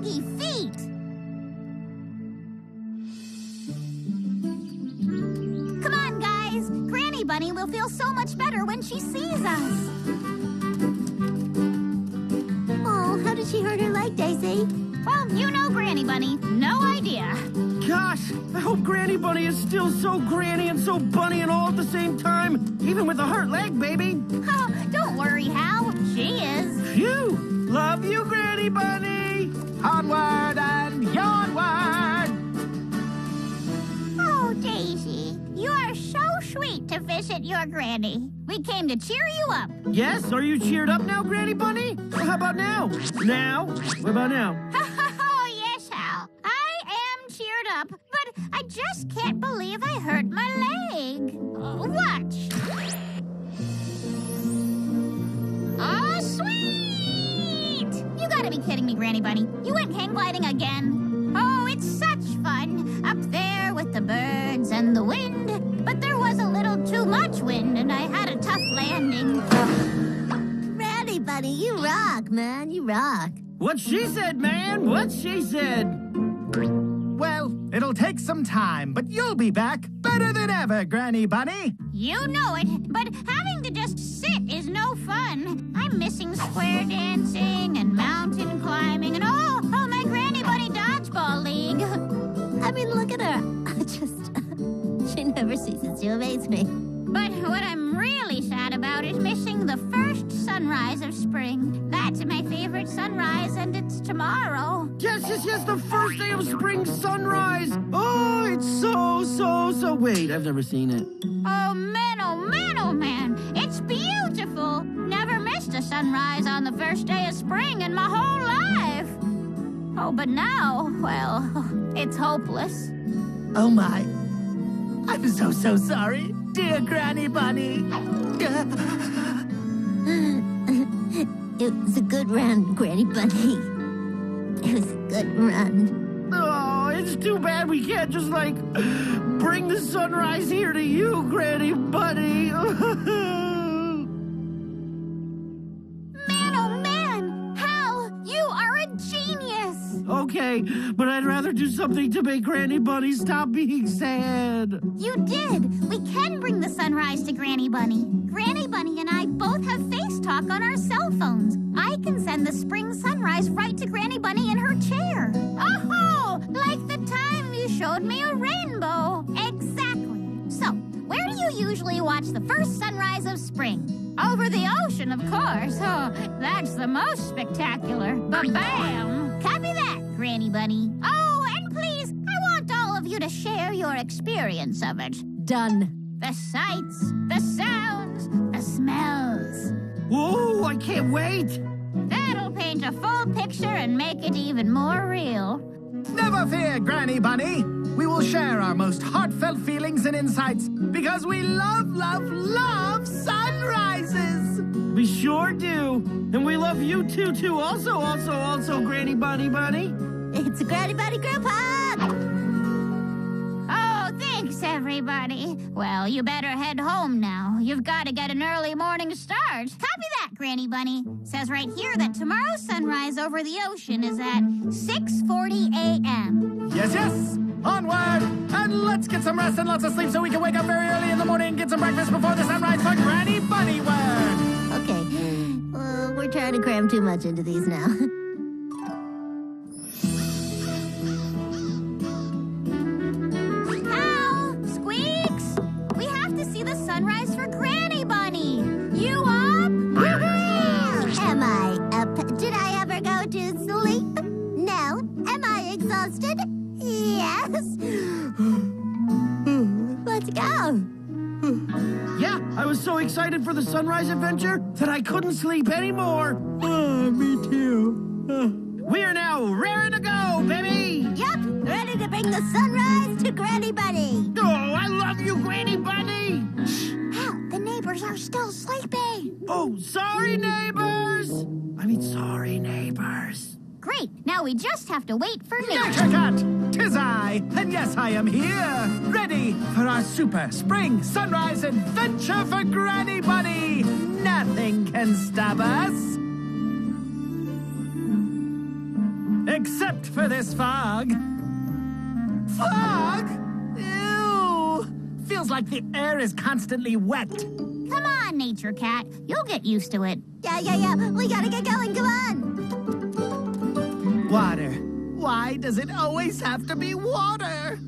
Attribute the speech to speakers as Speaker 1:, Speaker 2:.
Speaker 1: sticky feet. Come on, guys. Granny Bunny will feel so much better when she sees us.
Speaker 2: Oh, how did she hurt her leg, Daisy?
Speaker 1: Well, you know Granny Bunny. No idea.
Speaker 3: Gosh, I hope Granny Bunny is still so granny and so bunny and all at the same time. Even with a hurt leg, baby.
Speaker 1: Oh, don't worry, Hal. She is.
Speaker 3: Phew! Love you, Granny Bunny!
Speaker 4: Onward and onward!
Speaker 1: Oh, Daisy, you are so sweet to visit your granny. We came to cheer you up.
Speaker 3: Yes? Are you cheered up now, Granny Bunny? Well, how about now? Now? What about now?
Speaker 1: Oh, yes, Hal. I am cheered up, but I just can't believe I hurt my leg. Watch. Oh, sweet! You gotta be kidding me, Granny Bunny. You went hang gliding again? Oh, it's such fun. Up there with the birds and the wind. But there was a little too much wind, and I had a tough landing.
Speaker 2: Granny Bunny, you rock, man. You rock.
Speaker 3: What she said, man! What she said!
Speaker 4: Well, it'll take some time, but you'll be back better than ever, Granny Bunny.
Speaker 1: You know it, but having to just sit is no fun. I'm missing square dancing and mountain climbing and my Granny Bunny Dodgeball League.
Speaker 2: I mean, look at her. She never ceases to amaze me.
Speaker 1: But what I'm really sad about is missing the first sunrise of spring. That's my favorite sunrise, and it's tomorrow.
Speaker 3: Yes, the first day of spring sunrise! Oh, it's so... Wait, I've never seen it.
Speaker 1: Oh, man, it's beautiful. Never missed a sunrise on the first day of spring in my whole life. Oh, but now, well, it's hopeless.
Speaker 4: Oh, my. I'm so sorry, dear Granny Bunny.
Speaker 2: It was a good run, Granny Bunny. It was a good run.
Speaker 3: Oh, it's too bad we can't just, bring the sunrise here to you, Granny Bunny.
Speaker 1: Man, Hal, you are a genius.
Speaker 3: Okay, but I'd rather do something to make Granny Bunny stop being sad.
Speaker 1: You did. We can bring the sunrise to Granny Bunny. Granny Bunny and I both have face talk on our cell phones. I can send the spring sunrise right to Granny Bunny in her chair. Oh, like the time you showed me a rainbow. Exactly. So, where do you usually watch the first sunrise of spring? Over the ocean, of course. Oh, that's the most spectacular. Ba-bam! Copy that, Granny Bunny. Oh, and please, I want all of you to share your experience of it.
Speaker 2: Done.
Speaker 1: The sights, the sounds, the smells.
Speaker 3: Whoa, I can't wait!
Speaker 1: That'll paint a full picture and make it even more real.
Speaker 4: Never fear, Granny Bunny. We will share our most heartfelt feelings and insights because we love sunrises.
Speaker 3: We sure do. And we love you too. Also, Granny Bunny.
Speaker 2: It's a Granny Bunny group hug.
Speaker 1: Oh, thanks, everybody. Well, you better head home now. You've got to get an early morning start. Copy that, Granny Bunny. Says right here that tomorrow's sunrise over the ocean is at 6:40 a.m.
Speaker 4: Yes. Onward, and let's get some rest and lots of sleep so we can wake up very early in the morning and get some breakfast before the sunrise for Granny Bunny Word.
Speaker 2: Okay, we're trying to cram too much into these now.
Speaker 1: Hal! Squeaks! We have to see the sunrise for Granny Bunny. You up?
Speaker 2: Am I up? Did I ever go to sleep? No. Am I exhausted? Yes. Let's go.
Speaker 3: Yeah, I was so excited for the sunrise adventure that I couldn't sleep anymore. Me too. We are now raring to go, baby!
Speaker 2: Yup, ready to bring the sunrise to Granny Bunny.
Speaker 3: Oh, I love you, Granny Bunny!
Speaker 1: Hal, the neighbors are still sleeping.
Speaker 3: Oh, sorry, neighbors! Sorry, neighbors.
Speaker 1: Great, now we just have to wait for me.
Speaker 4: Cat, 'tis I, and yes, I am here, ready for our super spring sunrise adventure for Granny Bunny. Nothing can stop us. Except for this fog. Fog? Ew! Feels like the air is constantly wet.
Speaker 1: Come on, Nature Cat. You'll get used to it.
Speaker 2: Yeah. We gotta get going. Come on.
Speaker 3: Water. Why does it always have to be water?